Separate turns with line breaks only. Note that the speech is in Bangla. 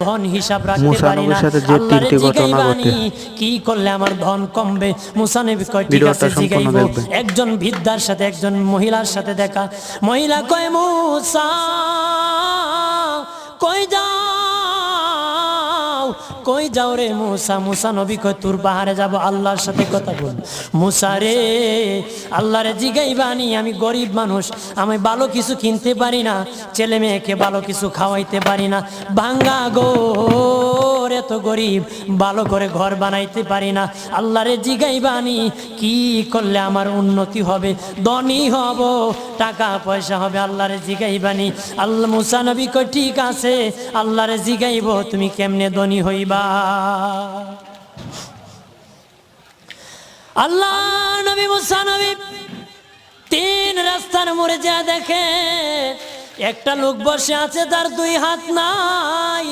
ধন হিসাব রাখতে পারি না, আল্লাহর জিগাইবানি কি করলে আমার ধন কমবে। মুসা নবী কয় ঠিক আছে জিগাইবো। একজন বৃদ্ধার সাথে একজন মহিলার সাথে দেখা, মহিলা কয় মুসা কই যাও, কই যাও রে মুসা। মুসা নবী কয় তোর পাহাড়ে যাব আল্লাহর সাথে কথা বল। মুসা রে আল্লাহরে জিগাইবানি, আমি গরিব মানুষ, আমি ভালো কিছু কিনতে পারি না, ছেলে মেয়েকে ভালো কিছু খাওয়াইতে পারি না, ভাঙ্গা ঘর, এত গরিব, ভালো করে ঘর বানাইতে পারি না। আল্লাহরে জিগাইবানি কি করলে আমার উন্নতি হবে, ধনী হব, টাকা পয়সা হবে, আল্লাহরে জিগাইবানি। আল্লাহ মুসা নবী কয় ঠিক আছে আল্লাহরে জিগাইব, তুমি কেমনে ধনী হইবা। আল্লাহ নবী মুসা নবী তিন রাস্তার মোড়ে যা দেখে একটা লোক বসে আছে, তার দুই হাত নাই,